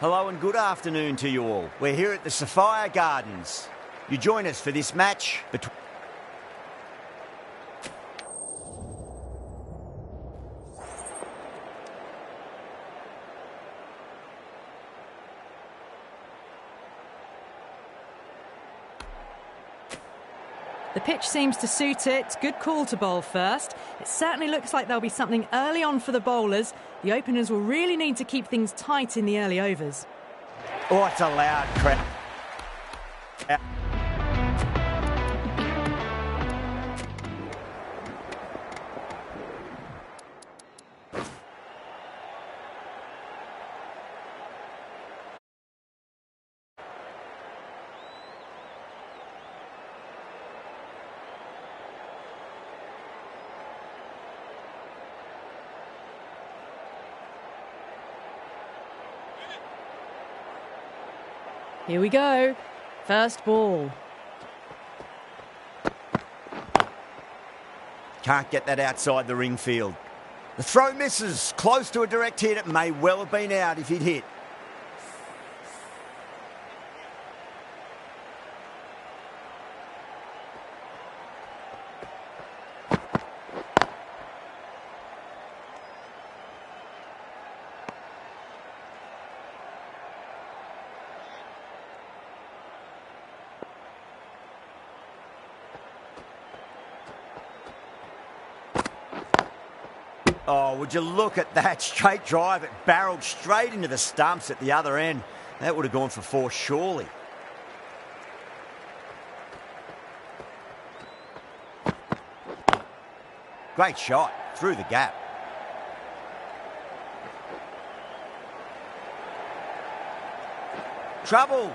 Hello and good afternoon to you all. We're here at the Sapphire Gardens. You join us for this match between... The pitch seems to suit it. Good call to bowl first. It certainly looks like there'll be something early on for the bowlers. The openers will really need to keep things tight in the early overs. Oh, it's a loud crowd. Here we go. First ball. Can't get that outside the ring field. The throw misses. Close to a direct hit. It may well have been out if he'd hit. Oh, would you look at that straight drive? It barreled straight into the stumps at the other end. That would have gone for four, surely. Great shot through the gap. Trouble.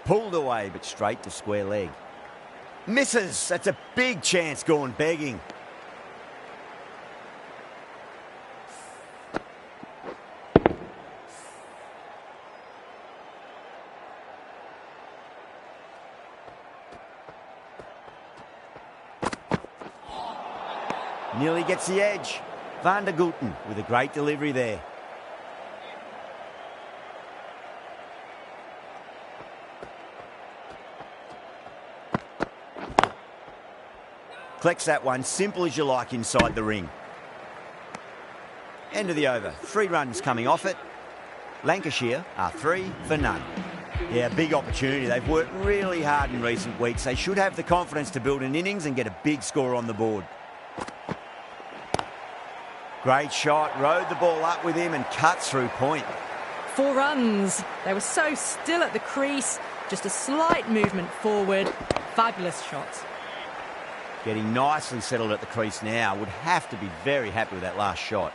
Pulled away, but straight to square leg. Misses. That's a big chance gone begging. Nearly gets the edge. Van der Gulten with a great delivery there. Collects that one, simple as you like, inside the ring. End of the over. 3 runs coming off it. Lancashire are 3 for none. Yeah, big opportunity. They've worked really hard in recent weeks. They should have the confidence to build an innings and get a big score on the board. Great shot. Rode the ball up with him and cut through point. 4 runs. They were so still at the crease. Just a slight movement forward. Fabulous shot. Getting nicely settled at the crease now. Would have to be very happy with that last shot.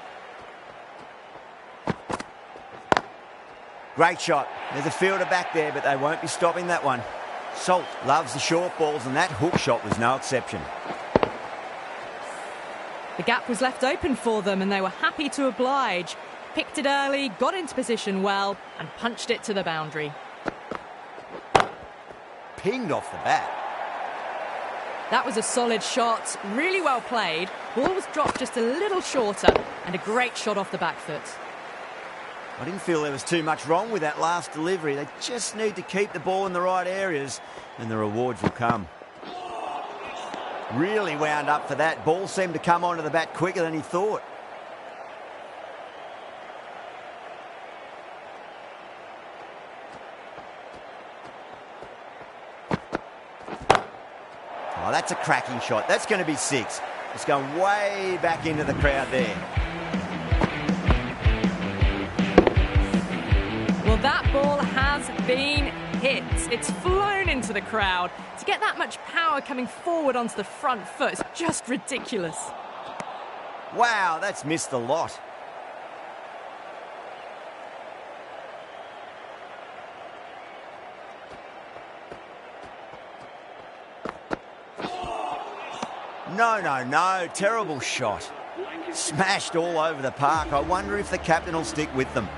Great shot. There's a fielder back there, but they won't be stopping that one. Salt loves the short balls, and that hook shot was no exception. The gap was left open for them, and they were happy to oblige. Picked it early, got into position well, and punched it to the boundary. Pinged off the bat. That was a solid shot, really well played. Ball was dropped just a little shorter, and a great shot off the back foot. I didn't feel there was too much wrong with that last delivery. They just need to keep the ball in the right areas, and the rewards will come. Really wound up for that. Ball seemed to come onto the bat quicker than he thought. Oh, that's a cracking shot. That's going to be 6. It's going way back into the crowd there. Well, that ball has been hit. It's flown into the crowd. To get that much power coming forward onto the front foot is just ridiculous. Wow, that's missed a lot. No. Terrible shot. Smashed all over the park. I wonder if the captain will stick with them.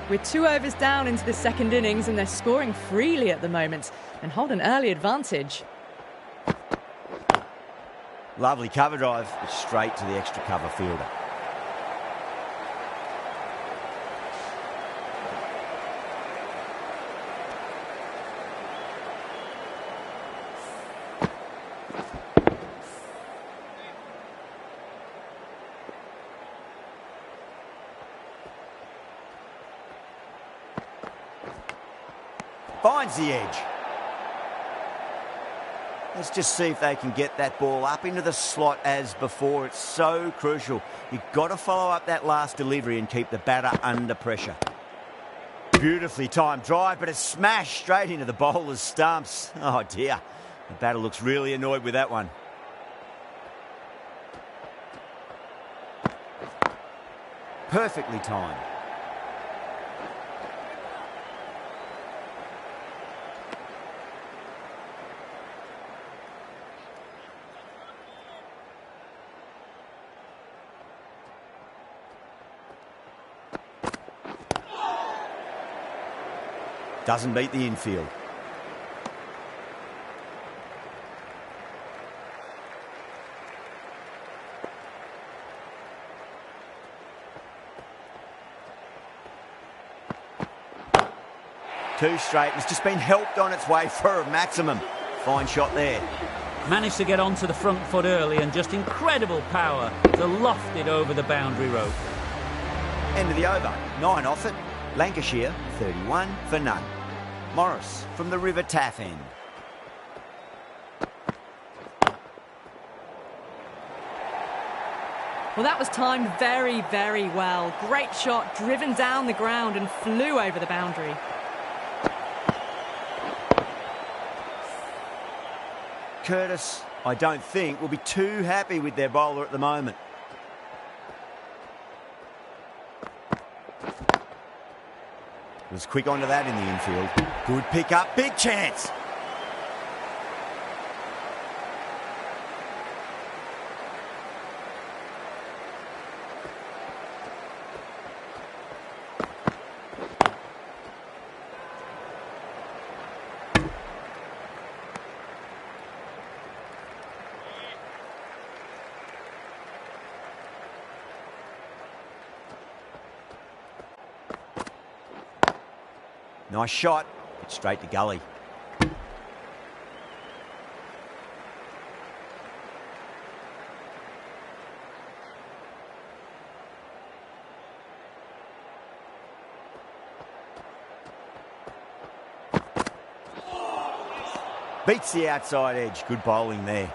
We're 2 overs down into the second innings and they're scoring freely at the moment and hold an early advantage. Lovely cover drive, but straight to the extra cover fielder. Finds the edge. Let's just see if they can get that ball up into the slot as before. It's so crucial. You've got to follow up that last delivery and keep the batter under pressure. Beautifully timed drive, but it's smashed straight into the bowler's stumps. Oh dear, the batter looks really annoyed with that one. Perfectly timed. Doesn't beat the infield. Two straight. It's just been helped on its way for a maximum. Fine shot there. Managed to get onto the front foot early and just incredible power to loft it over the boundary rope. End of the over. 9 off it. Lancashire 31 for none. Morris from the River Taff end. Well, that was timed very, very well. Great shot, driven down the ground and flew over the boundary. Curtis, I don't think, will be too happy with their bowler at the moment. Was quick onto that in the infield. Good pick up, big chance. Nice shot, but straight to gully. Beats the outside edge. Good bowling there.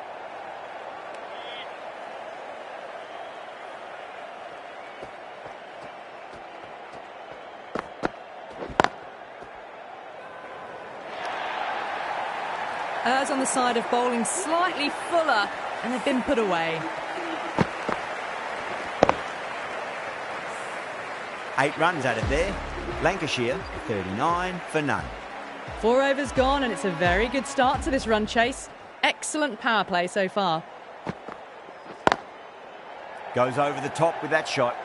Errs on the side of bowling slightly fuller, and they've been put away. 8 runs added there. Lancashire 39 for none. 4 overs gone, and it's a very good start to this run chase. Excellent power play so far. Goes over the top with that shot.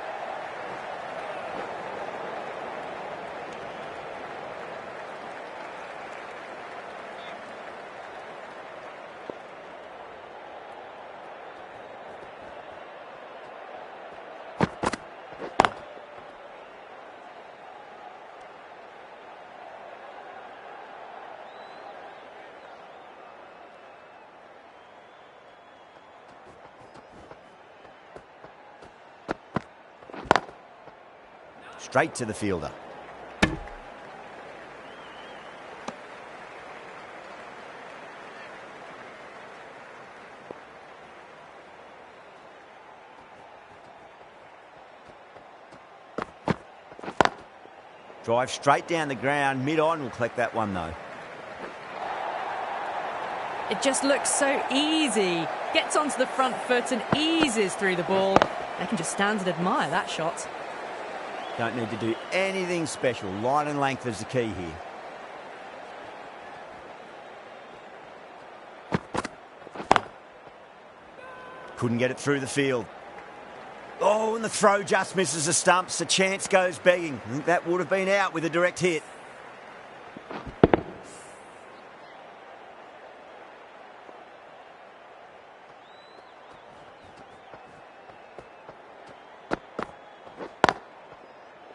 Straight to the fielder. Drive straight down the ground, mid-on. We'll collect that one though. It just looks so easy. Gets onto the front foot and eases through the ball. They can just stand and admire that shot. Don't need to do anything special. Line and length is the key here. Couldn't get it through the field. Oh, and the throw just misses the stumps. The chance goes begging. I think that would have been out with a direct hit.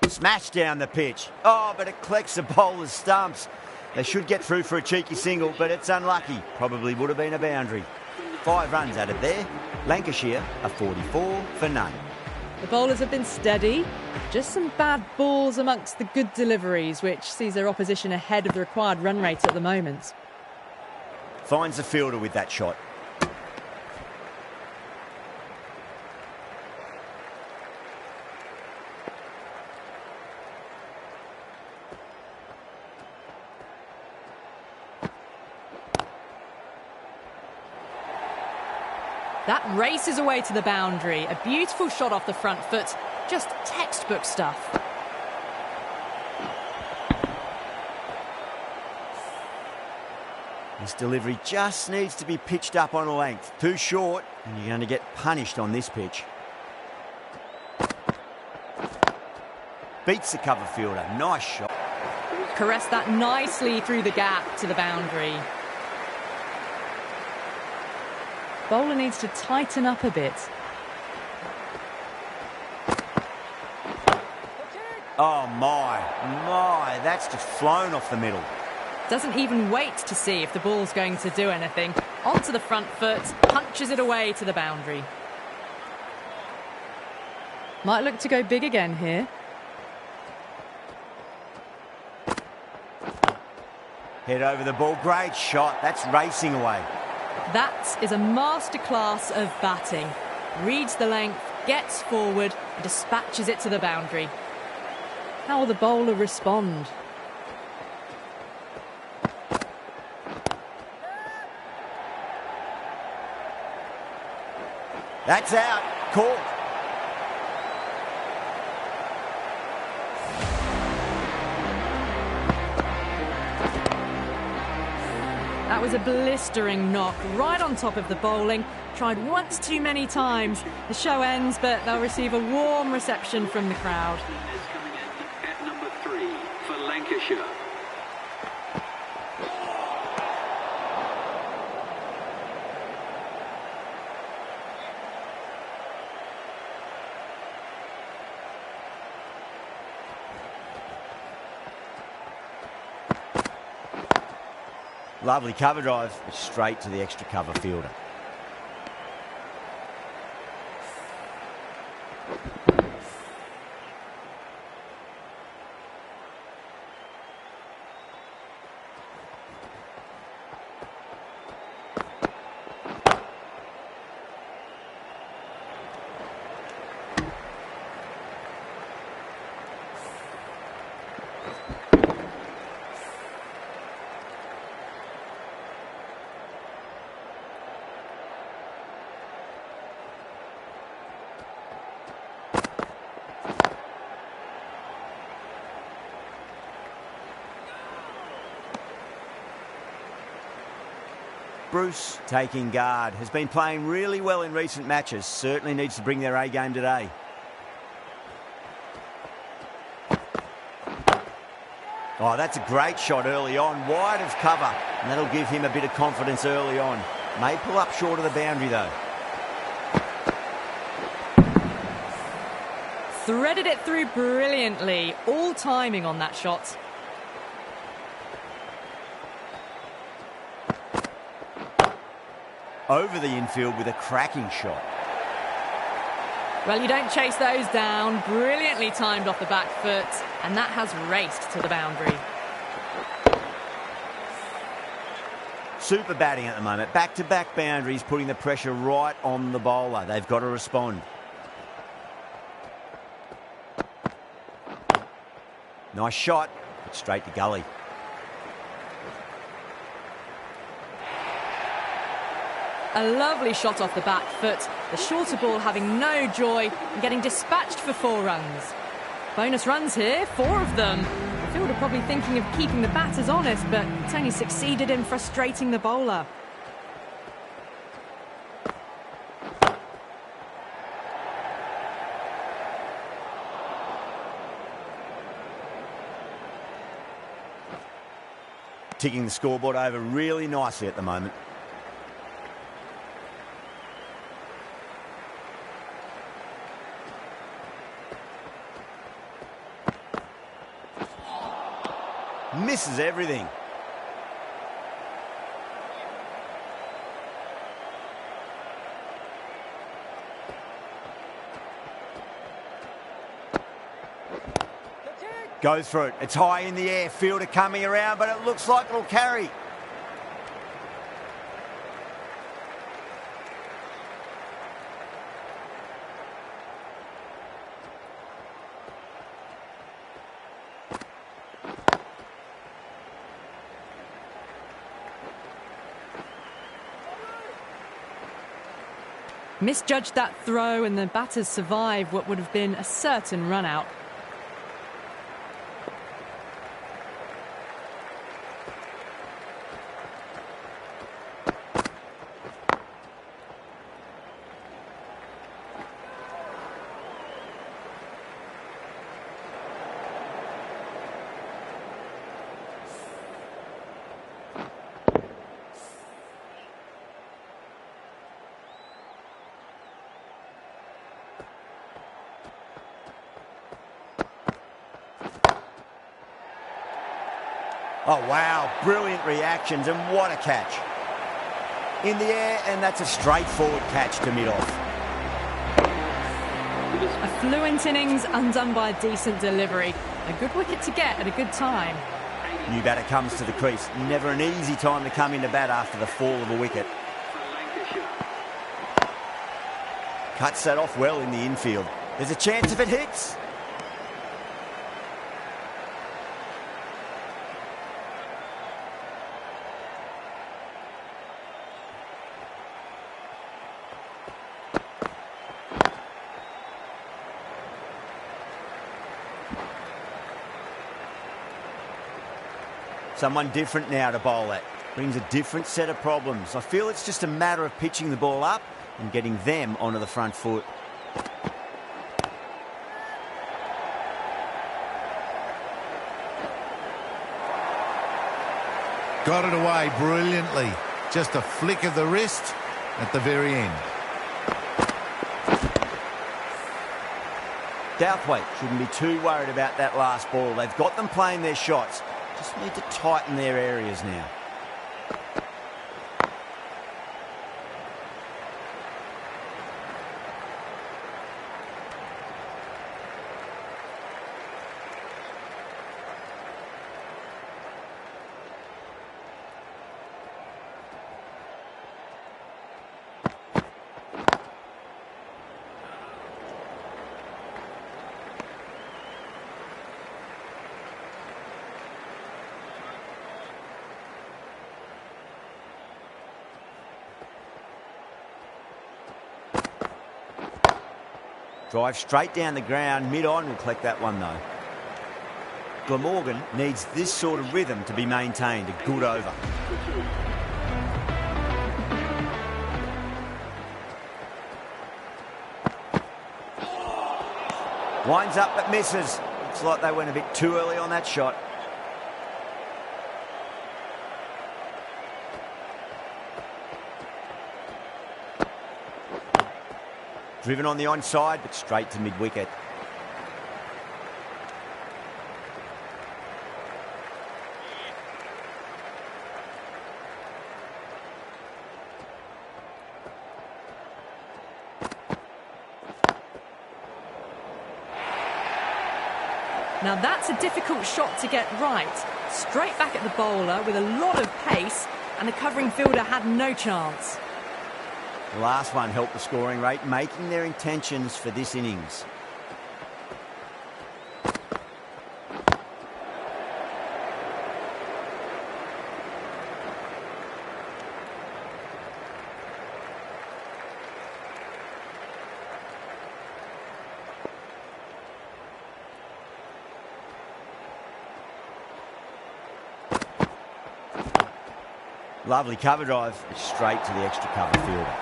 Smashed down the pitch. Oh, but it collects the bowler's stumps. They should get through for a cheeky single, but it's unlucky. Probably would have been a boundary. 5 runs added there. Lancashire are 44 for none. The bowlers have been steady. Just some bad balls amongst the good deliveries, which sees their opposition ahead of the required run rate at the moment. Finds the fielder with that shot. That races away to the boundary. A beautiful shot off the front foot. Just textbook stuff. This delivery just needs to be pitched up on a length. Too short, and you're going to get punished on this pitch. Beats the cover fielder. Nice shot. Caressed that nicely through the gap to the boundary. Bowler needs to tighten up a bit. Oh my, that's just flown off the middle. Doesn't even wait to see if the ball's going to do anything. Onto the front foot, punches it away to the boundary. Might look to go big again here. Head over the ball, great shot, that's racing away. That is a masterclass of batting. Reads the length, gets forward, and dispatches it to the boundary. How will the bowler respond? That's out. Caught. That was a blistering knock right on top of the bowling. Tried once too many times. The show ends, but they'll receive a warm reception from the crowd. Is coming in at number 3 for Lancashire. Lovely cover drive, straight to the extra cover fielder. Bruce, taking guard, has been playing really well in recent matches. Certainly needs to bring their A game today. Oh, that's a great shot early on, wide of cover, and that'll give him a bit of confidence early on. May pull up short of the boundary though. Threaded it through brilliantly, all timing on that shot. Over the infield with a cracking shot. Well, you don't chase those down. Brilliantly timed off the back foot, and that has raced to the boundary. Super batting at the moment. Back-to-back boundaries, putting the pressure right on the bowler. They've got to respond. Nice shot, but straight to gully. A lovely shot off the back foot. The shorter ball having no joy and getting dispatched for 4 runs. Bonus runs here, 4 of them. The fielder probably thinking of keeping the batters honest, but it's only succeeded in frustrating the bowler. ticking the scoreboard over really nicely at the moment. Misses everything. Goes for it. It's high in the air. Fielder coming around, but it looks like it'll carry. Misjudged that throw, and the batters survive what would have been a certain run-out. Oh, wow. Brilliant reactions, and what a catch. In the air, and that's a straightforward catch to mid-off. A fluent innings undone by a decent delivery. A good wicket to get at a good time. New batter comes to the crease. Never an easy time to come into bat after the fall of a wicket. Cuts that off well in the infield. There's a chance if it hits. Someone different now to bowl at. Brings a different set of problems. I feel it's just a matter of pitching the ball up and getting them onto the front foot. Got it away brilliantly. Just a flick of the wrist at the very end. Douthwaite shouldn't be too worried about that last ball. They've got them playing their shots. Just need to tighten their areas now. Drive straight down the ground, mid-on, will collect that one though. Glamorgan needs this sort of rhythm to be maintained. A good over. Winds up but misses. Looks like they went a bit too early on that shot. Driven on the onside, but straight to mid-wicket. Now that's a difficult shot to get right. Straight back at the bowler with a lot of pace, and the covering fielder had no chance. The last one helped the scoring rate, making their intentions for this innings. Lovely cover drive, straight to the extra cover fielder.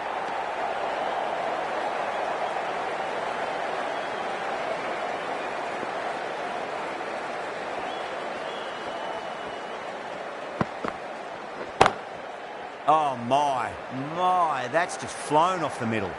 Oh, my, that's just flown off the middle.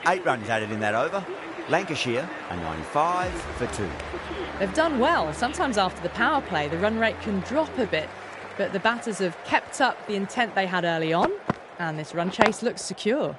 Eight runs added in that over. Lancashire are 95 for 2. They've done well. Sometimes after the power play, the run rate can drop a bit, but the batters have kept up the intent they had early on, and this run chase looks secure.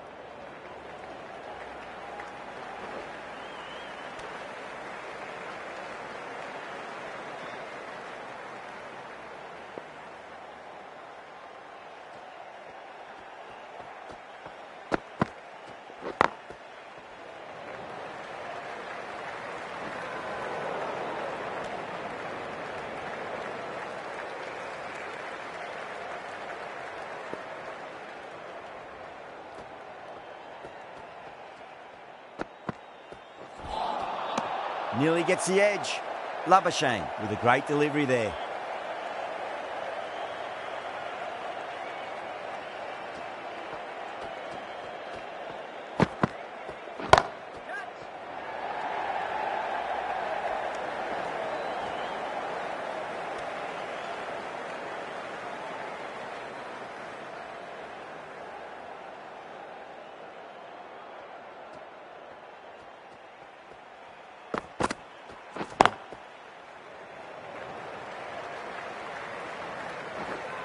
Nearly gets the edge. Lancashire with a great delivery there.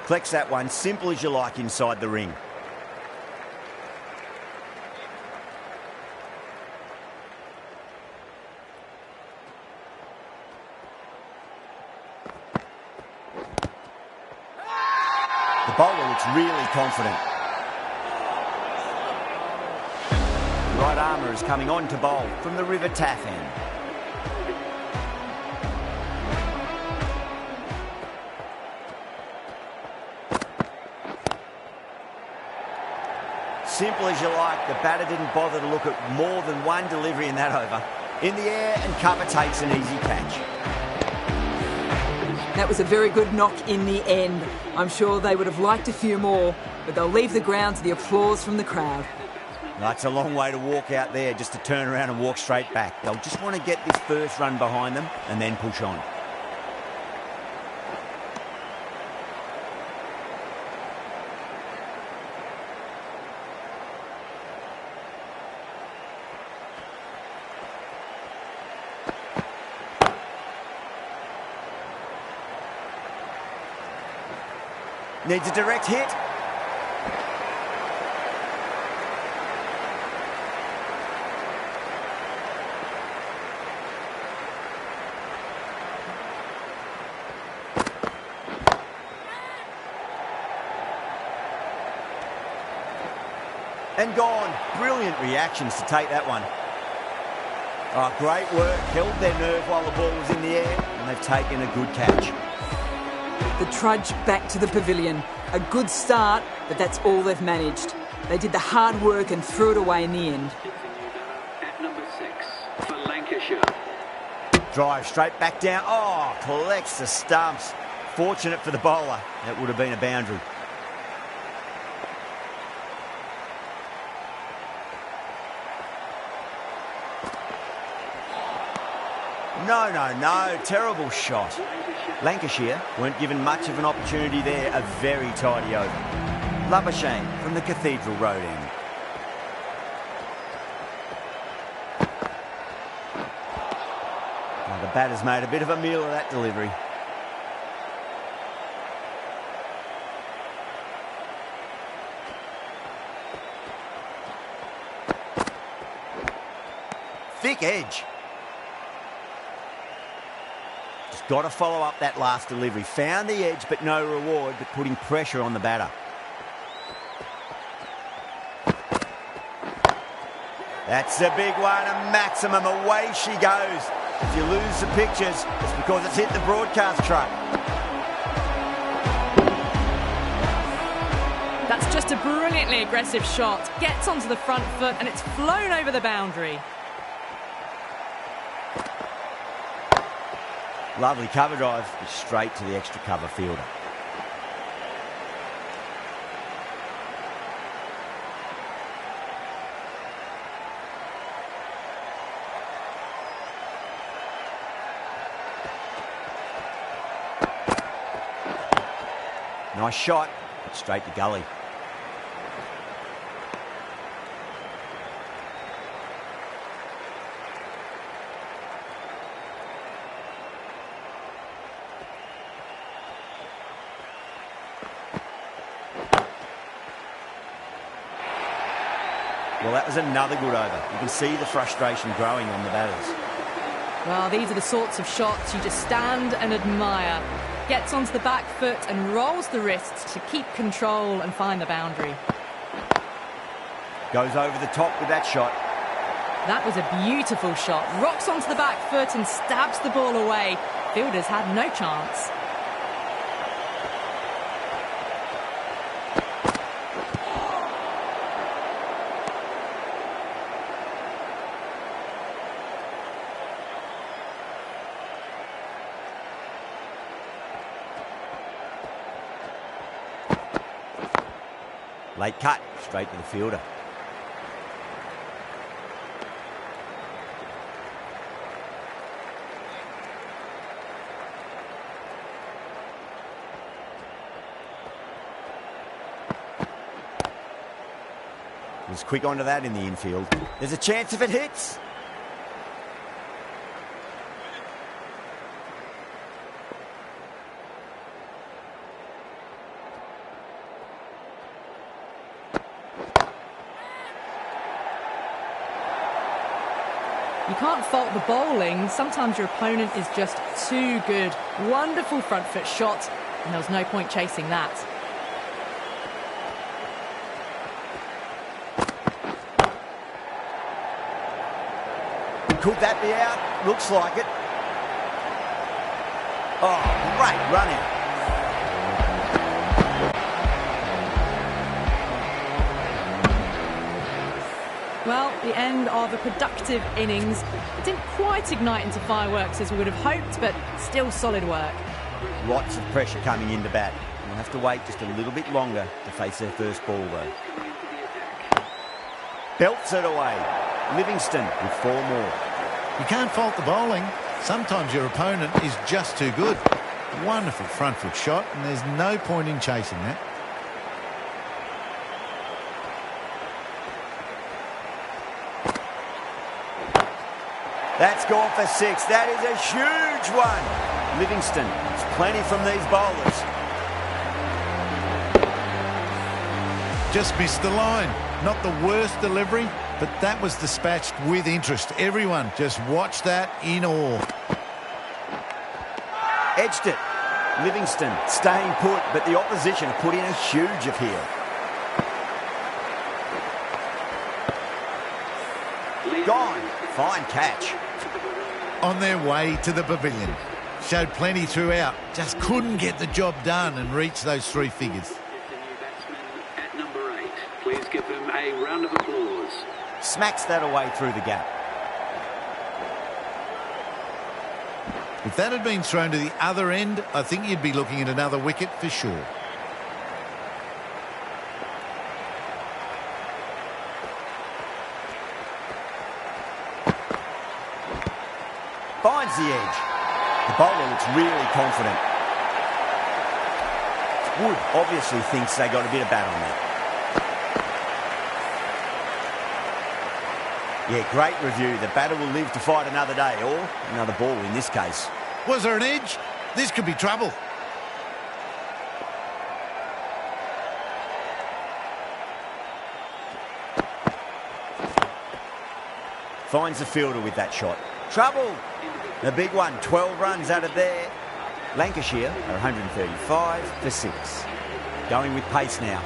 Collects that one, simple as you like, inside the ring. The bowler looks really confident. The right armour is coming on to bowl from the River Taff end. Simple as you like, the batter didn't bother to look at more than one delivery in that over. In the air, and cover takes an easy catch. That was a very good knock in the end. I'm sure they would have liked a few more, but they'll leave the ground to the applause from the crowd. That's a long way to walk out there, just to turn around and walk straight back. They'll just want to get this first run behind them and then push on. Needs a direct hit. And gone. Brilliant reactions to take that one. Oh, great work. Held their nerve while the ball was in the air, and they've taken a good catch. The trudge back to the pavilion. A good start, but that's all they've managed. They did the hard work and threw it away in the end. At number 6 for Lancashire. Drive straight back down. Oh, collects the stumps. Fortunate for the bowler. That would have been a boundary. No. Terrible shot. Lancashire weren't given much of an opportunity there. A very tidy over. Lancashire from the Cathedral Road end. Now the batter's made a bit of a meal of that delivery. Thick edge. Got to follow up that last delivery. Found the edge, but no reward, but putting pressure on the batter. That's a big one, a maximum. Away she goes. If you lose the pictures, it's because it's hit the broadcast truck. That's just a brilliantly aggressive shot. Gets onto the front foot, and it's flown over the boundary. Lovely cover drive, straight to the extra cover fielder. Nice shot, but straight to gully. Well, that was another good over. You can see the frustration growing on the batters. Well, these are the sorts of shots you just stand and admire. Gets onto the back foot and rolls the wrists to keep control and find the boundary. Goes over the top with that shot. That was a beautiful shot. Rocks onto the back foot and stabs the ball away. Fielders had no chance. Late cut, straight to the fielder. Was quick onto that in the infield. There's a chance if it hits. You can't fault the bowling. Sometimes your opponent is just too good. Wonderful front foot shot, and there was no point chasing that. Could that be out? Looks like it. Oh, great run out. Well, the end of a productive innings. It didn't quite ignite into fireworks as we would have hoped, but still solid work. Lots of pressure coming into bat. We'll have to wait just a little bit longer to face their first ball, though. Belts it away. Livingston with 4 more. You can't fault the bowling. Sometimes your opponent is just too good. Wonderful front foot shot, and there's no point in chasing that. That's gone for 6. That is a huge one. Livingston has plenty from these bowlers. Just missed the line. Not the worst delivery, but that was dispatched with interest. Everyone just watched that in awe. Edged it. Livingston staying put, but the opposition have put in a huge appeal. Gone. Fine catch. On their way to the pavilion. Showed plenty throughout. Just couldn't get the job done and reach those 3 figures. At number 8, please give them a round of applause. Smacks that away through the gap. If that had been thrown to the other end, I think you'd be looking at another wicket for sure. Finds the edge. The bowler looks really confident. Wood obviously thinks they got a bit of bat on that. Yeah, great review. The batter will live to fight another day, or another ball in this case. Was there an edge? This could be trouble. Finds the fielder with that shot. Trouble. A big one. 12 runs out of there. Lancashire are 135 for 6. Going with pace now.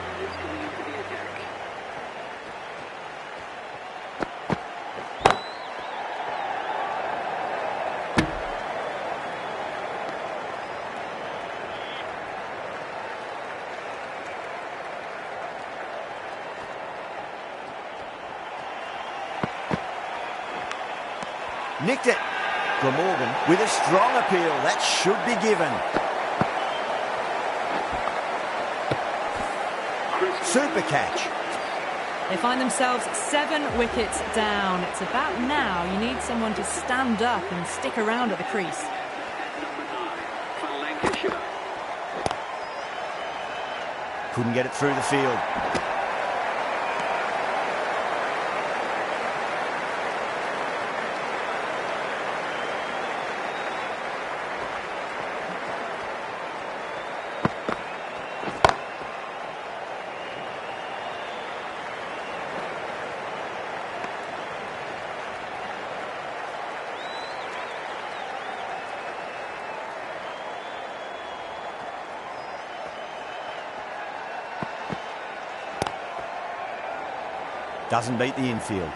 Nicked it. Glamorgan with a strong appeal. That should be given. Super catch. They find themselves 7 wickets down. It's about now you need someone to stand up and stick around at the crease. Number 9 for Lancashire. Couldn't get it through the field. Doesn't beat the infield.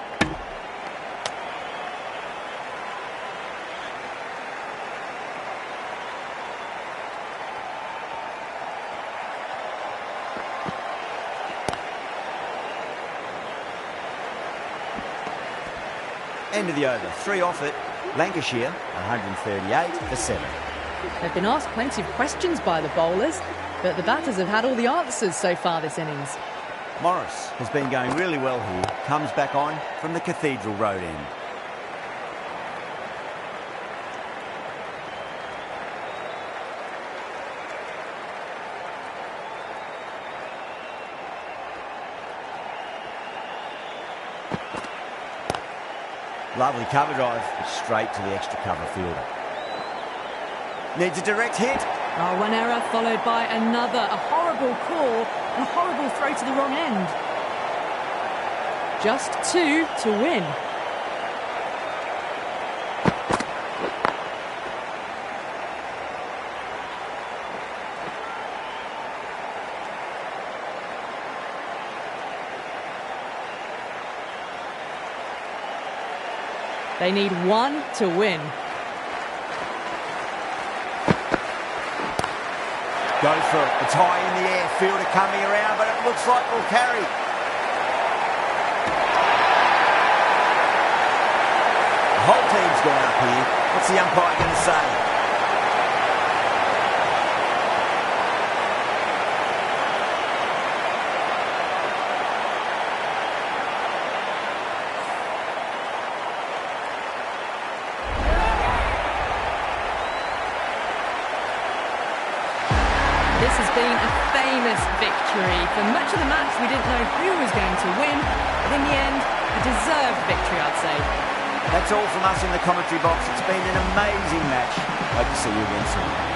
End of the over. 3 off it. Lancashire, 138 for 7. They've been asked plenty of questions by the bowlers, but the batters have had all the answers so far this innings. Morris has been going really well here. Comes back on from the Cathedral Road end. Lovely cover drive, straight to the extra cover fielder. Needs a direct hit. Oh, one error followed by another. A horrible call and a horrible throw to the wrong end. Just 2 to win. They need 1 to win. Go for it. It's high in the air. Fielder coming around, but it looks like we'll carry. The whole team's gone up here. What's the umpire going to say? This has been a famous victory. For much of the match, we didn't know who was going to win, but in the end, a deserved victory, I'd say. That's all from us in the commentary box. It's been an amazing match. Hope to see you again soon.